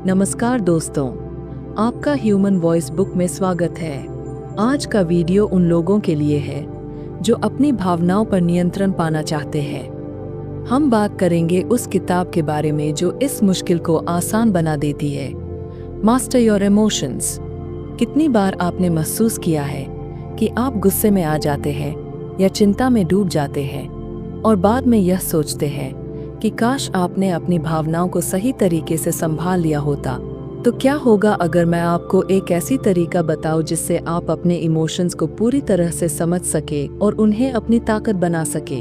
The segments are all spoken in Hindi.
नमस्कार दोस्तों, आपका ह्यूमन वॉइस बुक में स्वागत है। आज का वीडियो उन लोगों के लिए है जो अपनी भावनाओं पर नियंत्रण पाना चाहते हैं। हम बात करेंगे उस किताब के बारे में जो इस मुश्किल को आसान बना देती है, मास्टर योर इमोशंस। कितनी बार आपने महसूस किया है कि आप गुस्से में आ जाते हैं या चिंता में डूब जाते हैं और बाद में यह सोचते हैं कि काश आपने अपनी भावनाओं को सही तरीके से संभाल लिया होता। तो क्या होगा अगर मैं आपको एक ऐसी तरीका बताऊं जिससे आप अपने इमोशंस को पूरी तरह से समझ सके और उन्हें अपनी ताकत बना सके।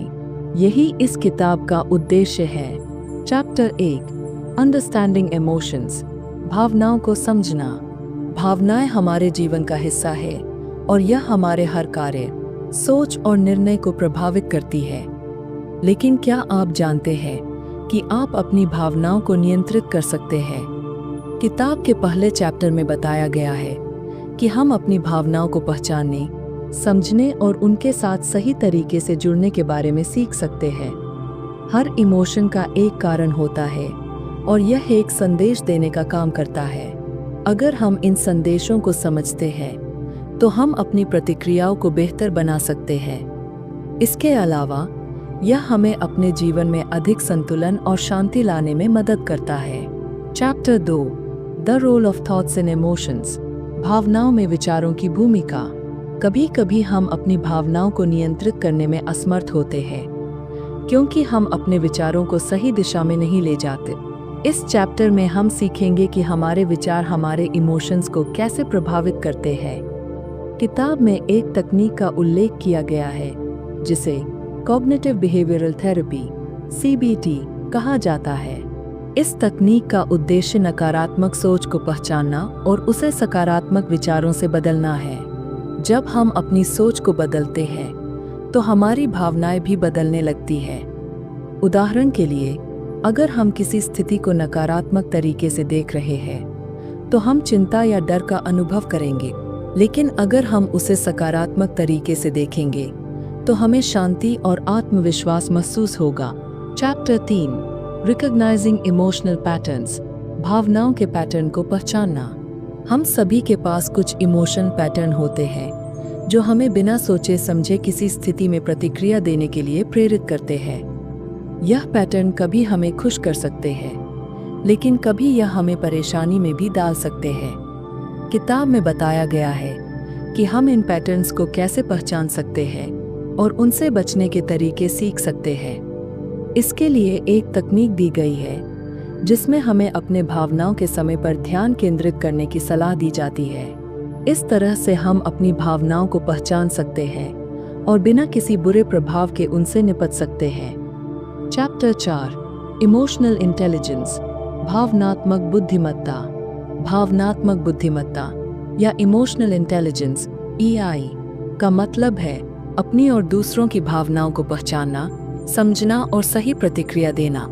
यही इस किताब का उद्देश्य है। चैप्टर 1, अंडरस्टैंडिंग इमोशंस, भावनाओं को समझना। भावनाएं हमारे जीवन का हिस्सा है और यह हमारे हर कार्य, सोच और निर्णय को प्रभावित करती है। लेकिन क्या आप जानते हैं कि आप अपनी भावनाओं को नियंत्रित कर सकते हैं? किताब के पहले चैप्टर में बताया गया है कि हम अपनी भावनाओं को पहचानने, समझने और उनके साथ सही तरीके से जुड़ने के बारे में सीख सकते हैं। हर इमोशन का एक कारण होता है और यह एक संदेश देने का काम करता है। अगर हम इन संदेशों को समझते हैं तो हम अपनी प्रतिक्रियाओं को बेहतर बना सकते हैं। इसके अलावा यह हमें अपने जीवन में अधिक संतुलन और शांति लाने में मदद करता है। Chapter 2, the role of thoughts in emotions, भावनाओं में विचारों की भूमिका। कभी कभी हम अपनी भावनाओं को नियंत्रित करने में असमर्थ होते हैं क्योंकि हम अपने विचारों को सही दिशा में नहीं ले जाते। इस चैप्टर में हम सीखेंगे कि हमारे विचार हमारे इमोशंस को कैसे प्रभावित करते हैं। किताब में एक तकनीक का उल्लेख किया गया है जिसे कॉग्निटिव बिहेवियरल थेरेपी (CBT) कहा जाता है। इस तकनीक का उद्देश्य नकारात्मक सोच को पहचानना और उसे सकारात्मक विचारों से बदलना है। जब हम अपनी सोच को बदलते हैं तो हमारी भावनाएं भी बदलने लगती हैं। उदाहरण के लिए, अगर हम किसी स्थिति को नकारात्मक तरीके से देख रहे हैं तो हम चिंता या डर का अनुभव करेंगे, लेकिन अगर हम उसे सकारात्मक तरीके से देखेंगे तो हमें शांति और आत्मविश्वास महसूस होगा। चैप्टर 3, रिकॉग्नाइजिंग इमोशनल पैटर्न्स, भावनाओं के पैटर्न को पहचानना। हम सभी के पास कुछ इमोशन पैटर्न होते हैं जो हमें बिना सोचे समझे किसी स्थिति में प्रतिक्रिया देने के लिए प्रेरित करते हैं। यह पैटर्न कभी हमें खुश कर सकते हैं, लेकिन कभी यह हमें परेशानी में भी डाल सकते हैं। किताब में बताया गया है कि हम इन पैटर्न्स को कैसे पहचान सकते हैं और उनसे बचने के तरीके सीख सकते हैं। इसके लिए एक तकनीक दी गई है जिसमें हमें अपने भावनाओं के समय पर ध्यान केंद्रित करने की सलाह दी जाती है। इस तरह से हम अपनी भावनाओं को पहचान सकते हैं और बिना किसी बुरे प्रभाव के उनसे निपट सकते हैं। चैप्टर 4, इमोशनल इंटेलिजेंस, भावनात्मक बुद्धिमत्ता। भावनात्मक बुद्धिमत्ता या इमोशनल इंटेलिजेंस (EI) का मतलब है अपनी और दूसरों की भावनाओं को पहचानना, समझना और सही प्रतिक्रिया देना।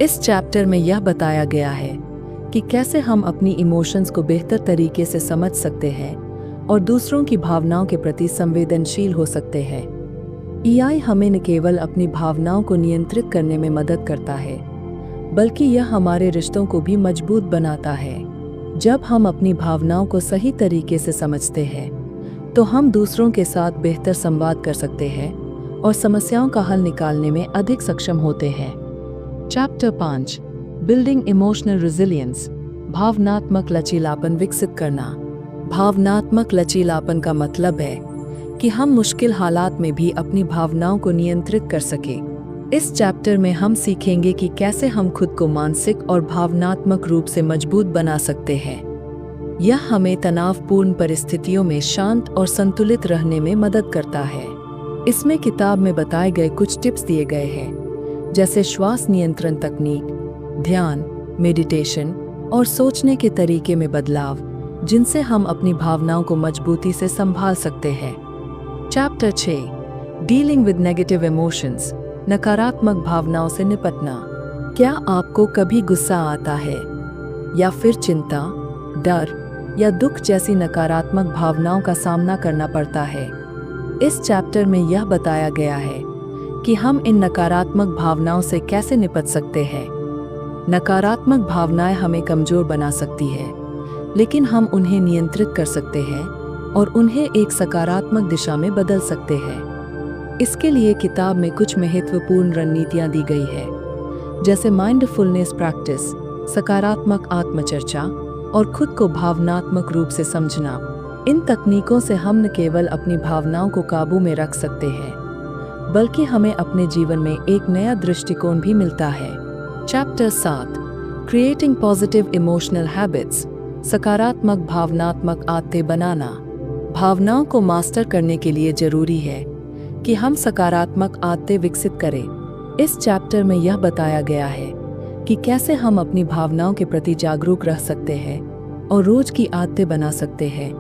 इस चैप्टर में यह बताया गया है कि कैसे हम अपनी इमोशंस को बेहतर तरीके से समझ सकते हैं और दूसरों की भावनाओं के प्रति संवेदनशील हो सकते हैं। EI हमें न केवल अपनी भावनाओं को नियंत्रित करने में मदद करता है, बल्कि यह हमारे रिश्तों को भी मजबूत बनाता है। जब हम अपनी भावनाओं को सही तरीके से समझते हैं तो हम दूसरों के साथ बेहतर संवाद कर सकते हैं और समस्याओं का हल निकालने में अधिक सक्षम होते हैं। चैप्टर 5, बिल्डिंग इमोशनल रेजिलियंस, भावनात्मक लचीलापन विकसित करना। भावनात्मक लचीलापन का मतलब है कि हम मुश्किल हालात में भी अपनी भावनाओं को नियंत्रित कर सकें। इस चैप्टर में हम सीखेंगे कि कैसे हम खुद को मानसिक और भावनात्मक रूप से मजबूत बना सकते हैं। यह हमें तनावपूर्ण परिस्थितियों में शांत और संतुलित रहने में मदद करता है। इसमें किताब में बताए गए कुछ टिप्स दिए गए हैं, जैसे श्वास नियंत्रण तकनीक, ध्यान, मेडिटेशन और सोचने के तरीके में बदलाव, जिनसे हम अपनी भावनाओं को मजबूती से संभाल सकते हैं। Chapter 6, dealing with negative emotions, नकारात्मक भावनाओं से निपटना। क्या आपको कभी गुस्सा आता है या फिर चिंता, डर या दुख जैसी नकारात्मक भावनाओं का सामना करना पड़ता है? इस चैप्टर में यह बताया गया है कि हम इन नकारात्मक भावनाओं से कैसे निपट सकते हैं। नकारात्मक भावनाएं हमें कमजोर बना सकती है, लेकिन हम उन्हें नियंत्रित कर सकते हैं और उन्हें एक सकारात्मक दिशा में बदल सकते हैं। इसके लिए किताब में कुछ महत्वपूर्ण रणनीतियां दी गई है, जैसे माइंडफुलनेस प्रैक्टिस, सकारात्मक आत्मचर्चा और खुद को भावनात्मक रूप से समझना। इन तकनीकों से हम न केवल अपनी भावनाओं को काबू में रख सकते हैं, बल्कि हमें अपने जीवन में एक नया दृष्टिकोण भी मिलता है। Chapter 7, creating positive emotional habits, सकारात्मक भावनात्मक आदतें बनाना। भावनाओं को मास्टर करने के लिए जरूरी है कि हम सकारात्मक आदतें विकसित करें। इस चैप्टर में यह बताया गया है कि कैसे हम अपनी भावनाओं के प्रति जागरूक रह सकते हैं और रोज की आदतें बना सकते हैं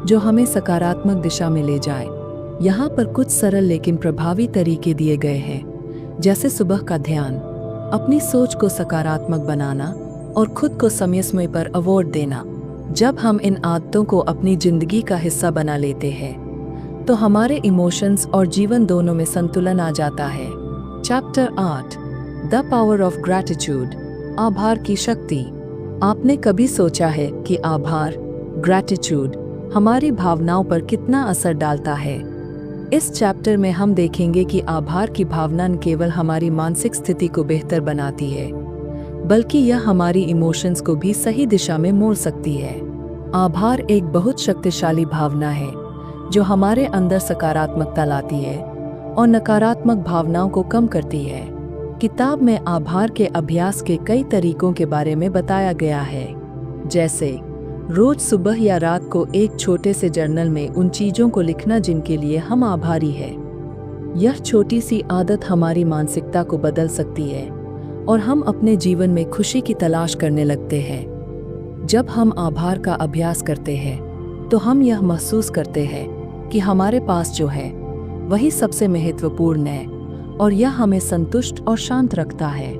जो हमें सकारात्मक दिशा में ले जाए। यहाँ पर कुछ सरल लेकिन प्रभावी तरीके दिए गए हैं, जैसे सुबह का ध्यान, अपनी सोच को सकारात्मक बनाना और खुद को समय पर अवार्ड देना। जब हम इन आदतों को अपनी जिंदगी का हिस्सा बना लेते हैं तो हमारे इमोशंस और जीवन दोनों में संतुलन आ जाता है। Chapter 8, the power of gratitude, आभार की शक्ति। आपने कभी सोचा है कि आभार, ग्रैटिट्यूड हमारी भावनाओं पर कितना असर डालता है? इस चैप्टर में हम देखेंगे कि आभार की भावना न केवल हमारी मानसिक स्थिति को बेहतर बनाती है, बल्कि यह हमारी इमोशंस को भी सही दिशा में मोड़ सकती है। आभार एक बहुत शक्तिशाली भावना है जो हमारे अंदर सकारात्मकता लाती है और नकारात्मक भावनाओं को कम करती है। किताब में आभार के अभ्यास के कई तरीकों के बारे में बताया गया है, जैसे रोज सुबह या रात को एक छोटे से जर्नल में उन चीजों को लिखना जिनके लिए हम आभारी हैं। यह छोटी सी आदत हमारी मानसिकता को बदल सकती है और हम अपने जीवन में खुशी की तलाश करने लगते हैं। जब हम आभार का अभ्यास करते हैं तो हम यह महसूस करते हैं कि हमारे पास जो है वही सबसे महत्वपूर्ण है और यह हमें संतुष्ट और शांत रखता है।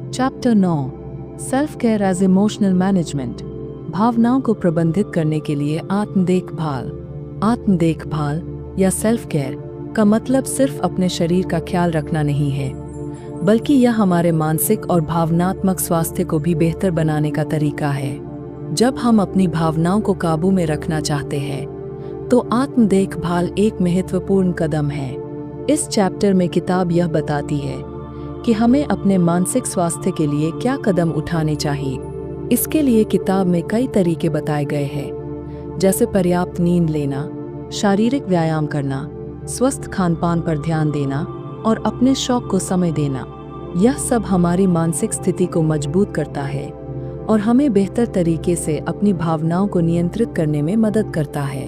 Chapter 9, self care as emotional management, भावनाओं को प्रबंधित करने के लिए आत्म देखभाल। आत्म देखभाल या सेल्फ केयर का मतलब सिर्फ अपने शरीर का ख्याल रखना नहीं है, बल्कि यह हमारे मानसिक और भावनात्मक स्वास्थ्य को भी बेहतर बनाने का तरीका है। जब हम अपनी भावनाओं को काबू में रखना चाहते हैं तो आत्म देखभाल एक महत्वपूर्ण कदम है। इस चैप्टर में किताब यह बताती है कि हमें अपने मानसिक स्वास्थ्य के लिए क्या कदम उठाने चाहिए। इसके लिए किताब में कई तरीके बताए गए हैं, जैसे पर्याप्त नींद लेना, शारीरिक व्यायाम करना, स्वस्थ खानपान पर ध्यान देना और अपने शौक को समय देना। यह सब हमारी मानसिक स्थिति को मजबूत करता है और हमें बेहतर तरीके से अपनी भावनाओं को नियंत्रित करने में मदद करता है।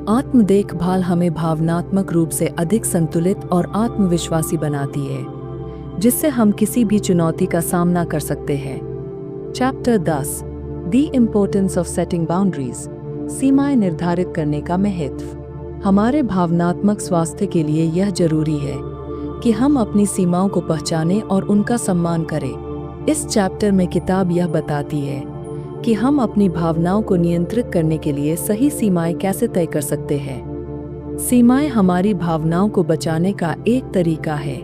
आत्म देखभाल हमें भावनात्मक रूप से अधिक संतुलित और आत्मविश्वासी बनाती है, जिससे हम किसी भी चुनौती का सामना कर सकते हैं। Chapter 10, the importance of setting boundaries, सीमाएं निर्धारित करने का महत्व। हमारे भावनात्मक स्वास्थ्य के लिए यह जरूरी है कि हम अपनी सीमाओं को पहचानें और उनका सम्मान करें। इस चैप्टर में किताब यह बताती है कि हम अपनी भावनाओं को नियंत्रित करने के लिए सही सीमाएं कैसे तय कर सकते हैं। सीमाएं हमारी भावनाओं को बचाने का एक तरीका है।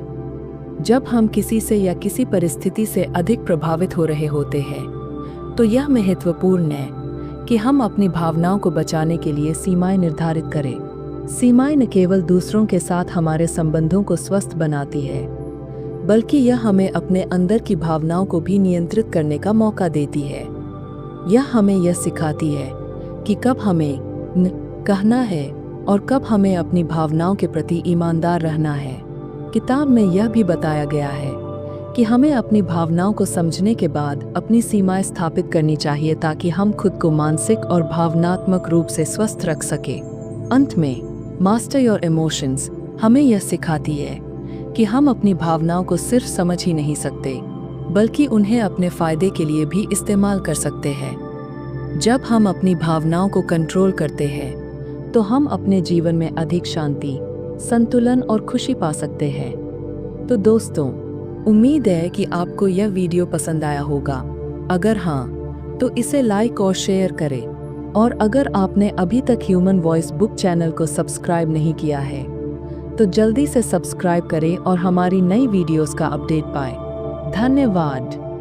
जब हम किसी से या किसी परिस्थिति से अधिक प्रभावित हो रहे होते हैं तो यह महत्वपूर्ण है कि हम अपनी भावनाओं को बचाने के लिए सीमाएं निर्धारित करें। सीमाएं न केवल दूसरों के साथ हमारे संबंधों को स्वस्थ बनाती है, बल्कि यह हमें अपने अंदर की भावनाओं को भी नियंत्रित करने का मौका देती है। यह हमें यह सिखाती है कि कब हमें न कहना है और कब हमें अपनी भावनाओं के प्रति ईमानदार रहना है। किताब में यह भी बताया गया है कि हमें अपनी भावनाओं को समझने के बाद अपनी सीमाएं स्थापित करनी चाहिए ताकि हम खुद को मानसिक और भावनात्मक रूप से स्वस्थ रख सके। अंत में, मास्टर योर इमोशंस हमें यह सिखाती है कि हम अपनी भावनाओं को सिर्फ समझ ही नहीं सकते, बल्कि उन्हें अपने फायदे के लिए भी इस्तेमाल कर सकते हैं। जब हम अपनी भावनाओं को कंट्रोल करते हैं तो हम अपने जीवन में अधिक शांति, संतुलन और खुशी पा सकते हैं। तो दोस्तों, उम्मीद है कि आपको यह वीडियो पसंद आया होगा। अगर हाँ, तो इसे लाइक और शेयर करें। और अगर आपने अभी तक ह्यूमन वॉइस बुक चैनल को सब्सक्राइब नहीं किया है तो जल्दी से सब्सक्राइब करें और हमारी नई वीडियोस का अपडेट पाएं। धन्यवाद।